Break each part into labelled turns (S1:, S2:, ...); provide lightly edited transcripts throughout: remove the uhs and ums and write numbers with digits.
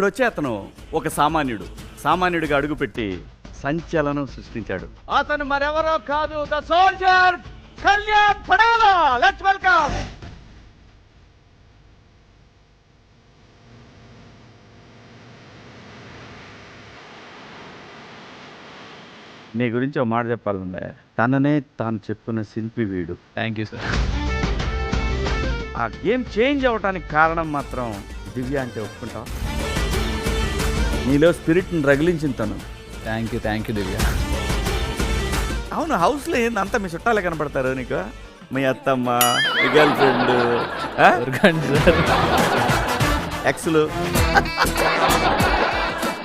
S1: ఇప్పుడొచ్చే అతను ఒక సామాన్యుడిగా అడుగుపెట్టి సంచలనం సృష్టించాడు. అతను మరెవరో కాదు, the soldier Kalyan Padala. Let's welcome. నీ గురించి ఒక మాట చెప్పాలంటే, తననే తాను చెప్పుకున్న శిల్పి వీడు.
S2: Thank you sir.
S1: ఆ గేమ్ చేంజ్ అవడానికి కారణం మాత్రం దివ్య అంటే ఒప్పుకుంటావు? నీలో స్పిరిట్ని రగిలించిన తను.
S2: థ్యాంక్ యూ దివ్య.
S1: అవును, హౌస్లో ఏందంతా మీ చుట్టాలే కనపడతారు నీకు. మీ అత్తమ్మ, మీ గర్ల్ ఫ్రెండ్,
S2: సార్
S1: ఎక్స్లు.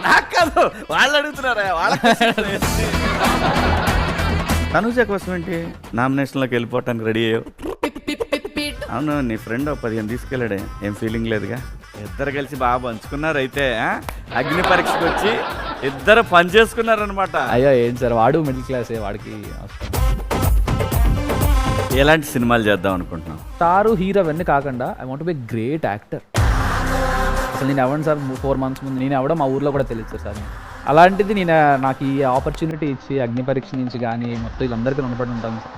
S1: నాకు కాదు, వాళ్ళు అడుగుతున్నారా? వాళ్ళ తనుజ కోసం ఏంటి నామినేషన్లోకి వెళ్ళిపోవటానికి రెడీ అయ్యావు? అవును, నీ ఫ్రెండ్ 15 తీసుకెళ్ళాడే, ఏం ఫీలింగ్ లేదుగా? ఇద్దరు కలిసి బాగా పంచుకున్నారు అయితే. అగ్ని పరీక్షకు వచ్చి ఇద్దరు పని చేసుకున్నారనమాట.
S2: అయ్యో ఏం సార్, వాడు మిడిల్ క్లాసే, వాడికి
S1: ఎలాంటి సినిమాలు చేద్దాం అనుకుంటున్నావు?
S2: స్టారు హీరో అవన్నీ కాకుండా I want be great actor. అసలు నేను అవ్వండి సార్, 4 months ముందు నేను అవ్వడం మా ఊర్లో కూడా తెలియదు సార్. అలాంటిది నేను నాకు ఈ ఆపర్చునిటీ ఇచ్చి అగ్ని పరీక్ష నుంచి కానీ మొత్తం వీళ్ళందరికీ రుణపడి ఉంటాను సార్.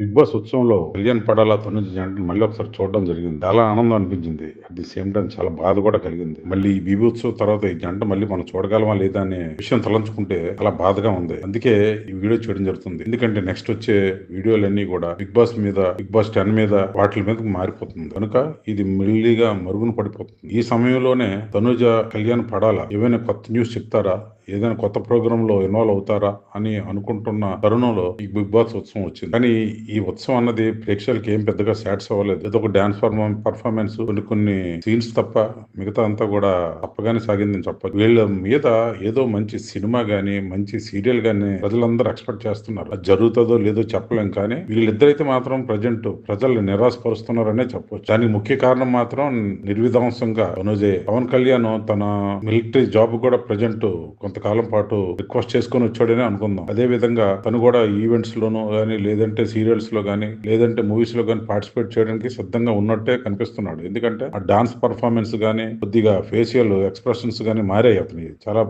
S3: బిగ్ బాస్ ఉత్సవంలో కళ్యాణ్ పడాలా తనుజ జంటను మళ్ళీ ఒకసారి చూడడం జరిగింది. చాలా ఆనందం అనిపించింది. అట్ ది సేమ్ టైం చాలా బాధ కూడా కలిగింది. మళ్ళీ ఈ బిగ్ ఉత్సవం తర్వాత ఈ జంట మళ్ళీ మనం చూడగలమా లేదా అనే విషయం తలంచుకుంటే చాలా బాధగా ఉంది. అందుకే ఈ వీడియో చేయడం జరుగుతుంది. ఎందుకంటే నెక్స్ట్ వచ్చే వీడియోలన్నీ కూడా బిగ్ బాస్ మీద, బిగ్ బాస్ 10 మీద, వాటి మీద మారిపోతుంది. కనుక ఇది మెల్లిగా మరుగున పడిపోతుంది. ఈ సమయంలోనే తనుజ కళ్యాణ్ పడాలా ఏమైనా కొత్త న్యూస్ చెప్తారా, ఏదైనా కొత్త ప్రోగ్రామ్ లో ఇన్వాల్వ్ అవుతారా అని అనుకుంటున్న తరుణంలో ఈ బిగ్ బాస్ ఉత్సవం వచ్చింది. కానీ ఈ ఉత్సవం అన్నది ప్రేక్షకులకి ఏం పెద్దగా సాటిస్ అవ్వలేదు. ఏదో ఒక డాన్స్ పర్ఫార్మెన్స్, కొన్ని సీన్స్ తప్ప మిగతా అంతా కూడా తప్పగానే సాగిందని చెప్పచ్చు. వీళ్ళ మీద ఏదో మంచి సినిమా గానీ, మంచి సీరియల్ గానీ ప్రజలందరూ ఎక్స్పెక్ట్ చేస్తున్నారు. అది జరుగుతుందో లేదో చెప్పలేం. కానీ వీళ్ళిద్దరైతే మాత్రం ప్రజెంట్ ప్రజల్ని నిరాశపరుస్తున్నారనే చెప్పొచ్చు. దానికి ముఖ్య కారణం మాత్రం నిర్విధ్వంసంగా తనుజే. పవన్ కళ్యాణ్ తన మిలిటరీ జాబ్ కూడా ప్రజెంట్ కొంతకాలం పాటు రిక్వెస్ట్ చేసుకుని వచ్చాడని అనుకుందాం. అదే విధంగా తను కూడా ఈవెంట్స్ లోనూ గానీ, లేదంటే సీరియల్స్ లో గానీ, లేదంటే మూవీస్ లో గానీ పార్టిసిపేట్ చేయడానికి సిద్ధంగా ఉన్నట్టే కనిపిస్తున్నాడు. ఎందుకంటే ఆ డాన్స్ పర్ఫార్మెన్స్ గానీ, కొద్దిగా ఫేషియల్ ఎక్స్ప్రెషన్స్ గానీ మారాయి. అతని చాలా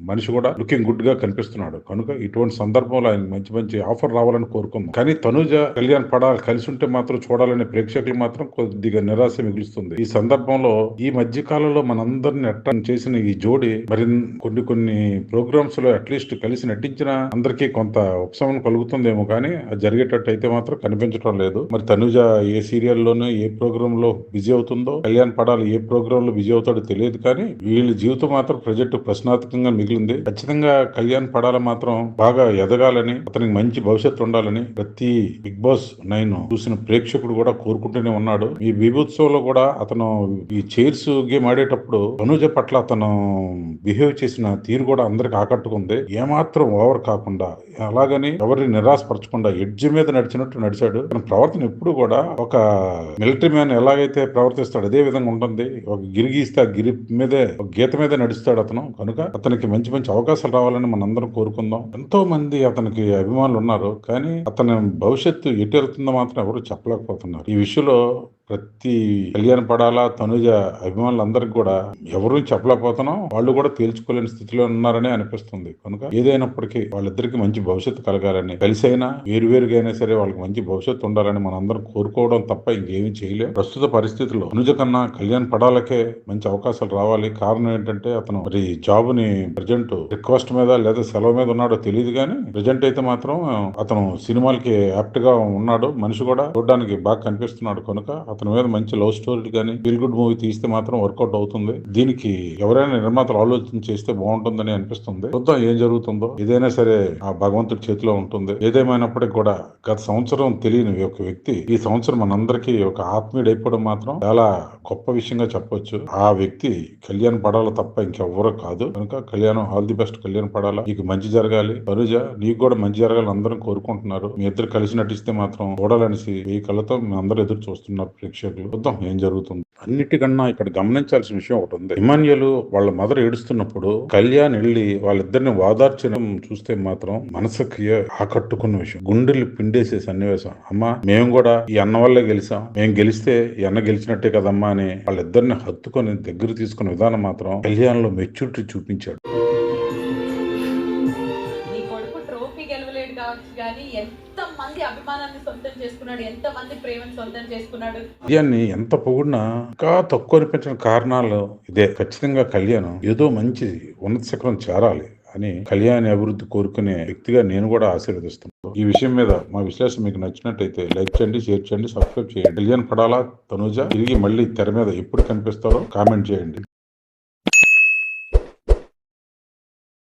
S3: మనిషి కూడా లుకింగ్ గుడ్ గా కనిపిస్తున్నాడు. కనుక ఇటువంటి సందర్భంలో ఆయన మంచి మంచి ఆఫర్ రావాలని కోరుకుందాం. కానీ తనుజ కళ్యాణ్ పడాలి కలిసి ఉంటే మాత్రం చూడాలనే ప్రేక్షకులు మాత్రం కొద్దిగా నిరాశ మిగులుస్తుంది. ఈ సందర్భంలో ఈ మధ్య కాలంలో మనందరిని అట్రాక్ట్ చేసిన ఈ జోడి మరి కొన్ని ప్రోగ్రామ్స్ లో అట్లీస్ట్ కలిసి నటించిన అందరికీ కొంత ఉపశమనం కలుగుతుందేమో కానీ అది జరిగేటట్టు అయితే మాత్రం కనిపించడం లేదు. మరి తనుజ ఏ సీరియల్లోనూ ఏ ప్రోగ్రామ్ లో బిజీ అవుతుందో, కళ్యాణ్ పడాలి ఏ ప్రోగ్రామ్ లో బిజీ అవుతాడో తెలియదు. కానీ వీళ్ళ జీవితం మాత్రం ప్రజెంట్ ప్రశ్నార్థకంగా మిగిలింది. ఖచ్చితంగా కళ్యాణ్ పడాల మాత్రం బాగా ఎదగాలని, అతనికి మంచి భవిష్యత్తు ఉండాలని ప్రతి బిగ్ బాస్ 9 చూసిన ప్రేక్షకుడు కూడా కోరుకుంటూనే ఉన్నాడు. ఈ విభోత్సవంలో కూడా అతను ఈ చైర్స్ గేమ్ ఆడేటప్పుడు తనుజ పట్ల అతను బిహేవ్ చేసిన తీరు కూడా అందరికి ఆకట్టుకుంది. ఏమాత్రం ఓవర్ కాకుండా, అలాగని ఎవరిని నిరాశపరచకుండా ఎడ్జ్ మీద నడిచినట్టు నడిచాడు. తన ప్రవర్తన ఎప్పుడు కూడా ఒక మిలిటరీ మ్యాన్ ఎలాగైతే ప్రవర్తిస్తాడు అదే విధంగా ఉంటుంది. ఒక గిరి గీస్తే ఆ గిరి మీదే, ఒక గీత మీదే నడుస్తాడు అతను. కనుక అతనికి మంచి మంచి అవకాశాలు రావాలని మనందరం కోరుకుందాం. ఎంతో మంది అతనికి అభిమానులు ఉన్నారు. కానీ అతని భవిష్యత్తు ఎటు వెళ్తుందో మాత్రం ఎవరు చెప్పలేకపోతున్నారు. ఈ విషయంలో ప్రతి కళ్యాణ్ పడాలా తనుజ అభిమానులందరికీ కూడా ఎవరు చెప్పలేకపోతున్నాం. వాళ్ళు కూడా తేల్చుకోలేని స్థితిలో ఉన్నారని అనిపిస్తుంది. కనుక ఏదైనప్పటికీ వాళ్ళిద్దరికి మంచి భవిష్యత్తు కలగాలని, కలిసైనా వేరువేరుగా అయినా సరే వాళ్ళకి మంచి భవిష్యత్తు ఉండాలని మనందరం కోరుకోవడం తప్ప ఇంకేమీ చేయలేం. ప్రస్తుత పరిస్థితుల్లో తనుజ కన్నా కళ్యాణ్ పడాలకే మంచి అవకాశాలు రావాలి. కారణం ఏంటంటే అతను మరి జాబ్ ని ప్రజెంట్ రిక్వెస్ట్ మీద లేదా సెలవు మీద ఉన్నాడో తెలియదు. కానీ ప్రజెంట్ అయితే మాత్రం అతను సినిమాలకి యాప్ట్ గా ఉన్నాడు. మనిషి కూడా చూడడానికి బాగా కనిపిస్తున్నాడు. కనుక అతని మీద మంచి లవ్ స్టోరీ కానీ ఫీల్ గుడ్ మూవీ తీస్తే మాత్రం వర్కౌట్ అవుతుంది. దీనికి ఎవరైనా నిర్మాతలు ఆలోచన చేస్తే బాగుంటుందని అనిపిస్తుంది. చూద్దాం ఏం జరుగుతుందో. ఏదైనా సరే ఆ భగవంతుడి చేతిలో ఉంటుంది. ఏదేమైనప్పటికీ కూడా గత సంవత్సరం తెలియని ఒక వ్యక్తి ఈ సంవత్సరం మనందరికీ ఒక ఆత్మీయుడు అయిపోవడం మాత్రం చాలా గొప్ప విషయంగా చెప్పొచ్చు. ఆ వ్యక్తి కళ్యాణ్ పడాల తప్ప ఇంకెవ్వరూ కాదు. కనుక కళ్యాణం all the best. Kalyan Padala నీకు మంచి జరగాలి. తనుజ నీకు కూడా మంచి జరగాలని అందరం కోరుకుంటున్నారు. మీ ఇద్దరు కలిసి నటిస్తే మాత్రం చూడాలనేసి ఈ కళ్ళతో మీ అందరూ ఎదురు చూస్తున్నారు ప్రేక్షకులు. చూద్దాం ఏం జరుగుతుంది. అన్నిటికన్నా ఇక్కడ గమనించాల్సిన విషయం ఒకటి ఉంది. ఇమాన్యుల్ వాళ్ళ మదర్ ఏడుస్తున్నప్పుడు కళ్యాణ్ వెళ్ళి వాళ్ళిద్దరిని వాదార్చడం చూస్తే మాత్రం మనసుకి ఆకట్టుకున్న విషయం. గుండెలు పిండేసే సన్నివేశం. అమ్మా మేము కూడా ఈ అన్న వల్లే గెలిచాం, మేము గెలిస్తే ఈ అన్న గెలిచినట్టే కదమ్మా అని వాళ్ళిద్దరిని హత్తుకొని దగ్గర తీసుకున్న విధానం మాత్రం కళ్యాణ్ లో మెచ్యూరిటీ చూపించాడు.
S4: నీ కొడుకు ట్రోఫీ గెలవలేడు కావచ్చు కానీ ఎంత మంది అభిమానాన్ని సొంతం చేసుకున్నాడు, ఎంత మంది ప్రేమను సొంతం చేసుకున్నాడు.
S3: కళ్యాణ్ని ఎంత పొగిడినా ఇంకా తక్కువ అనిపించిన కారణాలు ఇదే. ఖచ్చితంగా కళ్యాణ్ ఏదో మంచి ఉన్నత శిఖరం చేరాలి అని కళ్యాణ్ అభివృద్ధి కోరుకునే వ్యక్తిగా నేను కూడా ఆశీర్వదిస్తున్నాను. ఈ విషయం మీద మా విశ్లేషణ మీకు నచ్చినట్టయితే లైక్ చేయండి, షేర్ చేయండి, సబ్స్క్రైబ్ చేయండి. కళ్యాణ్ పడాలా తనుజ తిరిగి మళ్ళీ తెర మీద ఎప్పుడు కనిపిస్తారో కామెంట్ చేయండి.